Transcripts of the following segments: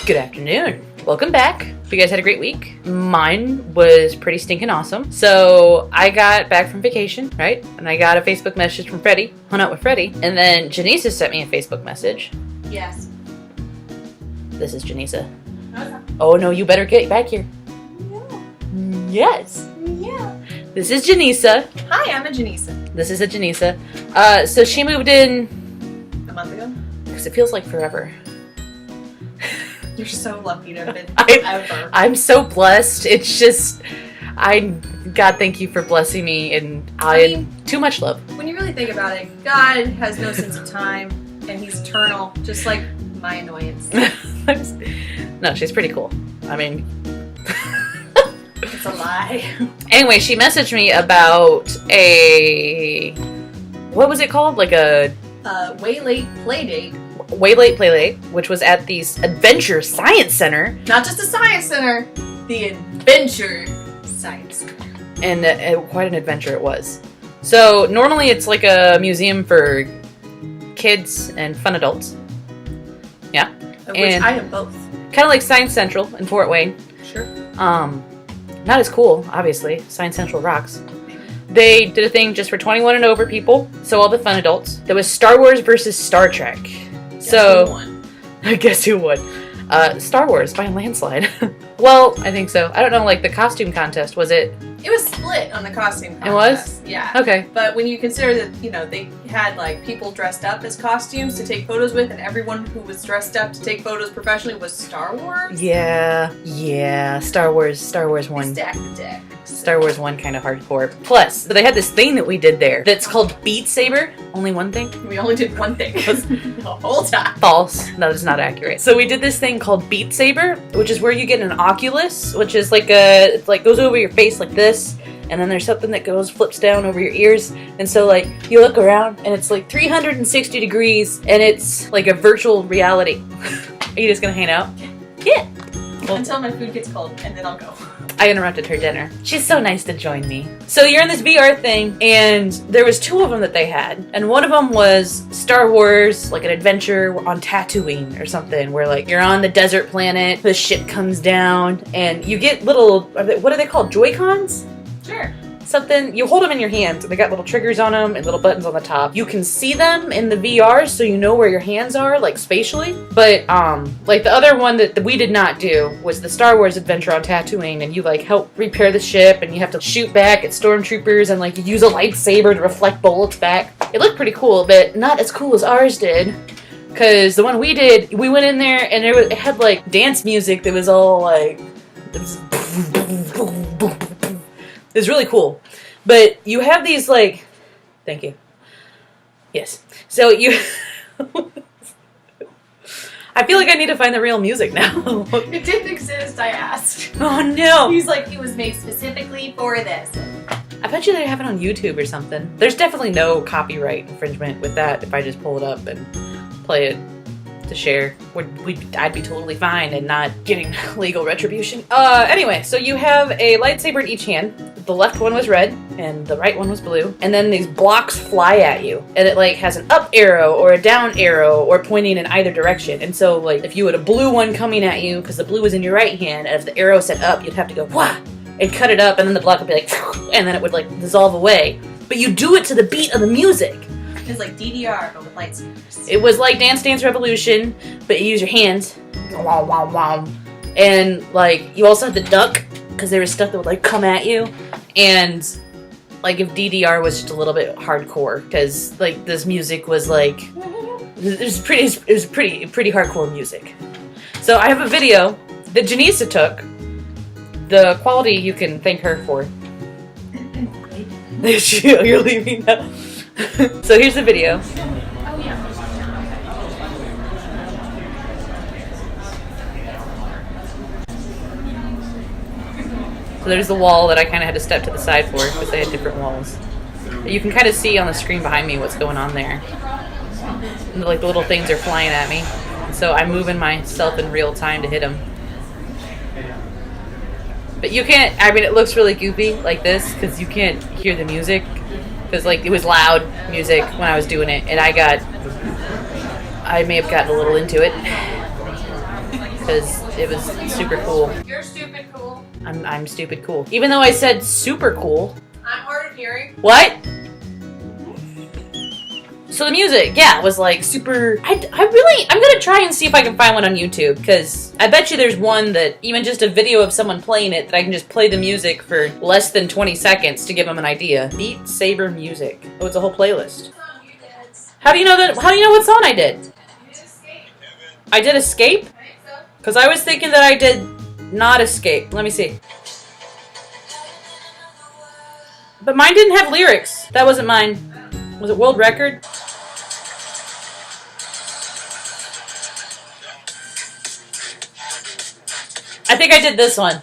Good afternoon. Welcome back. Hope you guys had a great week. Mine was pretty stinking awesome. So I got back from vacation, right? And I got a Facebook message from Freddie. Hung out with Freddie. And then Janisa sent me a Facebook message. Yes. This is Janisa. Okay. Oh no, you better get back here. Yeah. Yes. Yeah. This is Janisa. Hi, I'm a Janisa. This is a Janisa. So she moved in A month ago? because it feels like forever. You're so lucky to have been ever. I'm so blessed. It's just, God, thank you for blessing me, and I mean, too much love. When you really think about it, God has no sense of time, and He's eternal, just like my annoyance. No, she's pretty cool. I mean, It's a lie. anyway, she messaged me about what was it called? Like a Way late play date. Way Late Playdate, which was at the Adventure Science Center. Not just a science center, the Adventure Science Center. And quite an adventure it was. So normally it's like a museum for kids and fun adults. Yeah. Which And- I have both. Kind of like Science Central in Fort Wayne. Sure. Not as cool, obviously. Science Central rocks. They did a thing just for 21 and over people, so all the fun adults. There was Star Wars versus Star Trek. Guess who won? Guess who won? Star Wars by a landslide. Well, I think so. I don't know, like the costume contest, was it? It was split on the costume contest. It was? Yeah. Okay. But when you consider that, they had like people dressed up as costumes to take photos with, and everyone who was dressed up to take photos professionally was Star Wars. Yeah. Star Wars won. Stack the deck. Star Wars won kind of hardcore. Plus, they had this thing that we did there that's called Beat Saber. Only one thing? We only did one thing the whole time. False. That is not accurate. So we did this thing called Beat Saber, which is where you get an Oculus, which is like goes over your face like this, and then there's something that flips down over your ears, and so like you look around and it's like 360 degrees, and it's like a virtual reality. Are you just gonna hang out? Yeah. Well, Until my food gets cold, and then I'll go. I interrupted her dinner. She's so nice to join me. So you're in this VR thing, and there was two of them that they had, and one of them was Star Wars, like an adventure on Tatooine or something, where like you're on the desert planet, the ship comes down, and you get little, what are they called, Joy-Cons? Sure. Something, you hold them in your hands, and they got little triggers on them and little buttons on the top. You can see them in the VR, so you know where your hands are, like spatially. But like the other one that we did not do was the Star Wars adventure on Tatooine, and you like help repair the ship, and you have to shoot back at stormtroopers, and like you use a lightsaber to reflect bullets back. It looked pretty cool, but not as cool as ours did. Cause the one we did, we went in there and it had like dance music that was all like, it's really cool. But you have these like, thank you. Yes. So you, I feel like I need to find the real music now. It didn't exist, I asked. Oh no. He's like, it was made specifically for this. I bet you they have it on YouTube or something. There's definitely no copyright infringement with that if I just pull it up and play it to share. I'd be totally fine and not getting legal retribution. Anyway, so you have a lightsaber in each hand. The left one was red and the right one was blue. And then these blocks fly at you. And it like has an up arrow or a down arrow or pointing in either direction. And so like if you had a blue one coming at you, because the blue was in your right hand, and if the arrow said up, you'd have to go wah and cut it up, and then the block would be like and then it would like dissolve away. But you do it to the beat of the music. It's like DDR, but with lightsabers. It was like Dance Dance Revolution, but you use your hands. Wow, wow, wow. And like you also had to duck because there was stuff that would like come at you. And like if DDR was just a little bit hardcore, because like this music was like it was pretty hardcore music. So I have a video that Janisa took. The quality you can thank her for. You're leaving now. So here's the video. Oh yeah. So there's the wall that I kind of had to step to the side for because they had different walls. But you can kind of see on the screen behind me what's going on there. And, like the little things are flying at me. And so I'm moving myself in real time to hit them. But you can't, I mean it looks really goofy like this because you can't hear the music. Because like it was loud music when I was doing it, and I may have gotten a little into it. because it was super cool. You're stupid cool. I'm stupid cool. Even though I said super cool. I'm hard of hearing. What? So the music, yeah, was like super. I'm gonna try and see if I can find one on YouTube, because I bet you there's one that even just a video of someone playing it that I can just play the music for less than 20 seconds to give them an idea. Beat Saber music. Oh, it's a whole playlist. How do you know that? How do you know what song I did? I did Escape? Because I was thinking that I did not Escape. Let me see. But mine didn't have lyrics. That wasn't mine. Was it World Record? I think I did this one.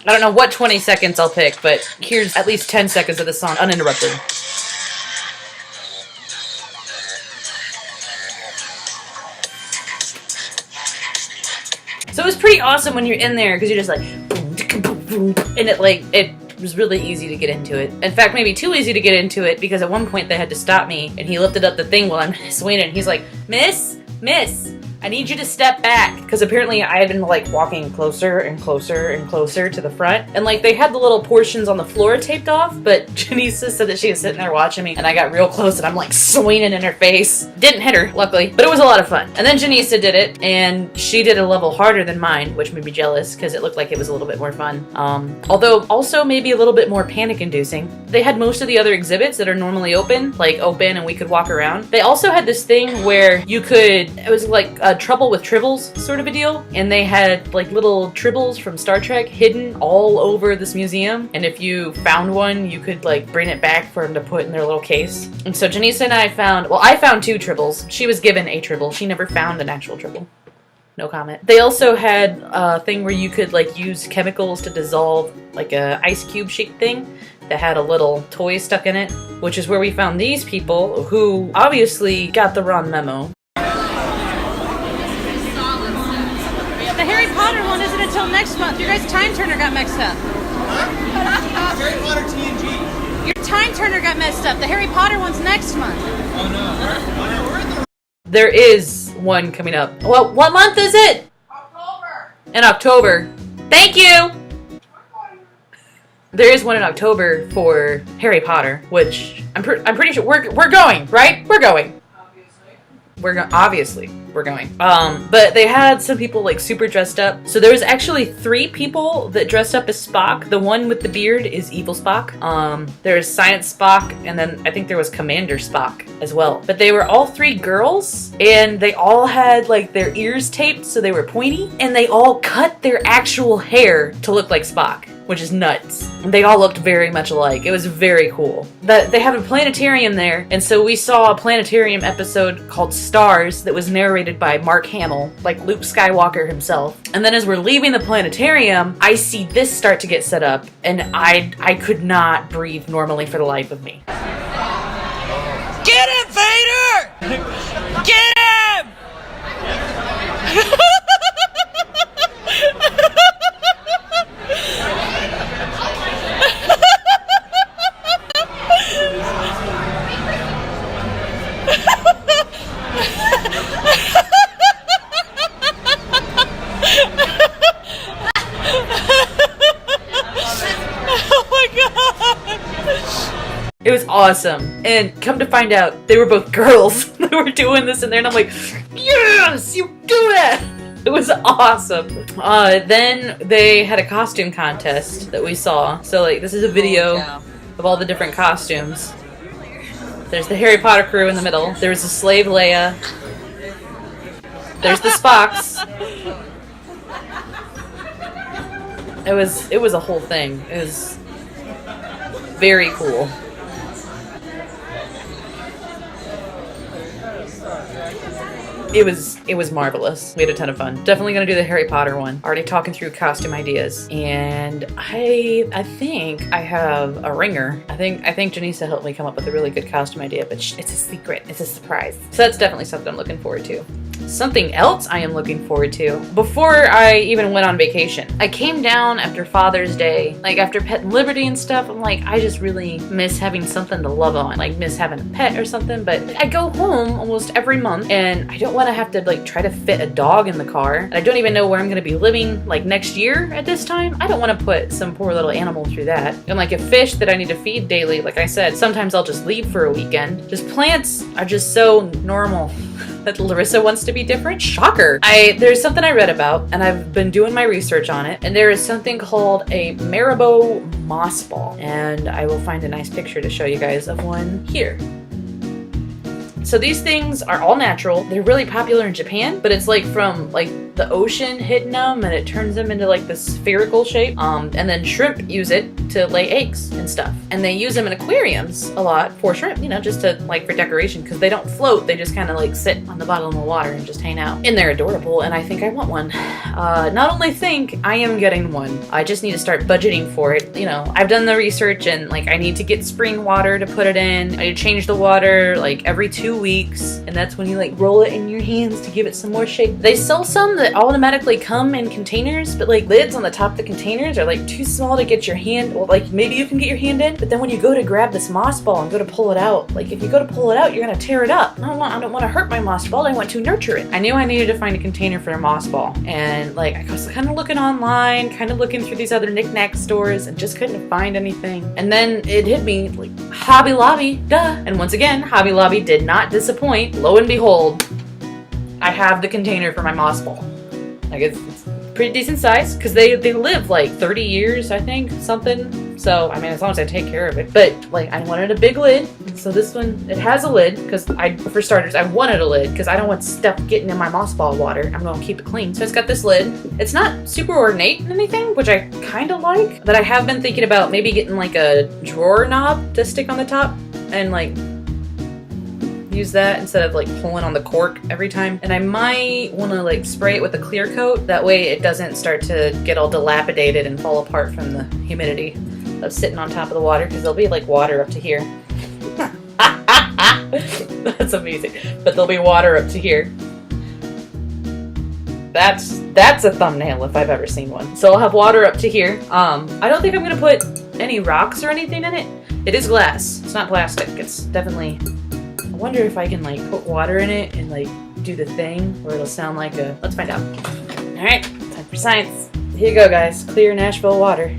I don't know what 20 seconds I'll pick, but here's at least 10 seconds of the song uninterrupted. So it was pretty awesome when you're in there, because you're just like, and it was really easy to get into it. In fact, maybe too easy to get into it, because at one point they had to stop me, and he lifted up the thing while I'm swinging, and he's like, Miss, I need you to step back. Because apparently I had been like walking closer and closer and closer to the front. And like they had the little portions on the floor taped off, but Janisa said that she was sitting there watching me, and I got real close and I'm like swinging in her face. Didn't hit her, luckily, but it was a lot of fun. And then Janisa did it, and she did a level harder than mine, which made me jealous because it looked like it was a little bit more fun. Although also maybe a little bit more panic inducing. They had most of the other exhibits that are normally open and we could walk around. They also had this thing where you could, it was like a Trouble with Tribbles sort of a deal, and they had like little tribbles from Star Trek hidden all over this museum, and if you found one you could like bring it back for them to put in their little case. And so Janisa and I found 2 tribbles. She was given a tribble. She never found an actual tribble. No comment. They also had a thing where you could like use chemicals to dissolve like a ice cube shaped thing that had a little toy stuck in it, which is where we found these people who obviously got the wrong memo. The Harry Potter one isn't until next month. Your guys' time turner got mixed up. Huh? Harry Potter TNG. Your time turner got messed up. The Harry Potter one's next month. Oh no. There is one coming up. Well, what month is it? October. In October. Thank you! There is one in October for Harry Potter, which I'm pretty sure we're going, right? We're going. Obviously we're going. But they had some people like super dressed up. So there was actually 3 people that dressed up as Spock. The one with the beard is Evil Spock. There's Science Spock, and then I think there was Commander Spock as well. But they were all 3 girls, and they all had like their ears taped so they were pointy, and they all cut their actual hair to look like Spock, which is nuts. They all looked very much alike. It was very cool. They have a planetarium there, and so we saw a planetarium episode called Stars that was narrated by Mark Hamill, like Luke Skywalker himself. And then as we're leaving the planetarium, I see this start to get set up, and I could not breathe normally for the life of me. Get him, Vader! Get him! It was awesome. And come to find out, they were both girls that were doing this in there, and I'm like, yes, you do that! It was awesome. Then they had a costume contest that we saw. So like, this is a video of all the different costumes. There's the Harry Potter crew in the middle. There's the slave Leia. There's the Spocks. It was a whole thing. It was very cool. It was marvelous. We had a ton of fun. Definitely gonna do the Harry Potter one. Already talking through costume ideas. And I think I have a ringer. I think Janisa helped me come up with a really good costume idea, but it's a secret. It's a surprise. So that's definitely something I'm looking forward to. Something else I am looking forward to. Before I even went on vacation, I came down after Father's Day, like after Pet and Liberty and stuff. I'm like, I just really miss having something to love on, like miss having a pet or something. But I go home almost every month and I don't want to have to like try to fit a dog in the car. And I don't even know where I'm going to be living like next year at this time. I don't want to put some poor little animal through that. And like a fish that I need to feed daily, like I said, sometimes I'll just leave for a weekend. Just plants are just so normal. That Larissa wants to be different? Shocker! There's something I read about, and I've been doing my research on it, and there is something called a marabou moss ball, and I will find a nice picture to show you guys of one here. So these things are all natural. They're really popular in Japan, but it's like from like the ocean hitting them and it turns them into like this spherical shape. And then shrimp use it to lay eggs and stuff. And they use them in aquariums a lot for shrimp, you know, just to like for decoration because they don't float. They just kind of like sit on the bottom of the water and just hang out. And they're adorable and I think I want one. Not only think, I am getting one. I just need to start budgeting for it. You know, I've done the research and like I need to get spring water to put it in. I need to change the water like every 2 weeks, and that's when you like roll it in your hands to give it some more shape. They sell some that automatically come in containers, but like lids on the top of the containers are like too small to get your hand, well, like maybe you can get your hand in, but then when you go to grab this moss ball and go to pull it out, like if you go to pull it out, you're gonna tear it up. I don't want to hurt my moss ball, I want to nurture it. I knew I needed to find a container for a moss ball, and like I was kind of looking online, kind of looking through these other knick-knack stores and just couldn't find anything. And then it hit me like Hobby Lobby, duh. And once again, Hobby Lobby did not disappoint. Lo and behold, I have the container for my moss ball. Like it's pretty decent size because they live like 30 years, I think, something. So I mean, as long as I take care of it. But like I wanted a big lid, so this one, it has a lid because for starters, I wanted a lid because I don't want stuff getting in my moss ball water. I'm gonna keep it clean. So it's got this lid. It's not super ornate in anything, which I kind of like. But I have been thinking about maybe getting like a drawer knob to stick on the top and like use that instead of like pulling on the cork every time. And I might want to like spray it with a clear coat. That way it doesn't start to get all dilapidated and fall apart from the humidity of sitting on top of the water, because there'll be like water up to here. That's amazing. But there'll be water up to here. That's a thumbnail if I've ever seen one. So I'll have water up to here. I don't think I'm gonna put any rocks or anything in it. It is glass. It's not plastic. It's definitely. I wonder if I can like put water in it and like do the thing where it'll sound like a. Let's find out. All right, time for science. Here you go, guys. Clear Nashville water.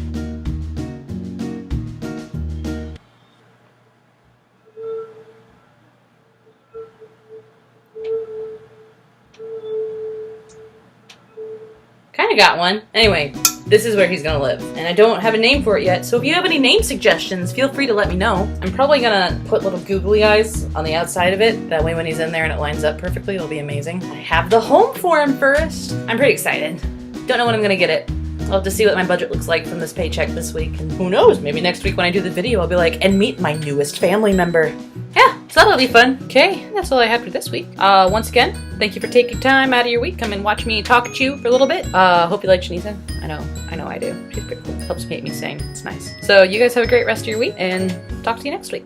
Kinda got one. Anyway, this is where he's gonna live. And I don't have a name for it yet, so if you have any name suggestions, feel free to let me know. I'm probably gonna put little googly eyes on the outside of it. That way when he's in there and it lines up perfectly, it'll be amazing. I have the home for him first. I'm pretty excited. Don't know when I'm gonna get it. I'll have to see what my budget looks like from this paycheck this week. And who knows, maybe next week when I do the video, I'll be like, and meet my newest family member. Yeah, so that'll be fun. Okay, that's all I had for this week. Once again, thank you for taking time out of your week. Come and watch me talk at you for a little bit. Hope you like Janisa. I know I do. She's pretty cool. Helps make me sing. It's nice. So you guys have a great rest of your week and talk to you next week.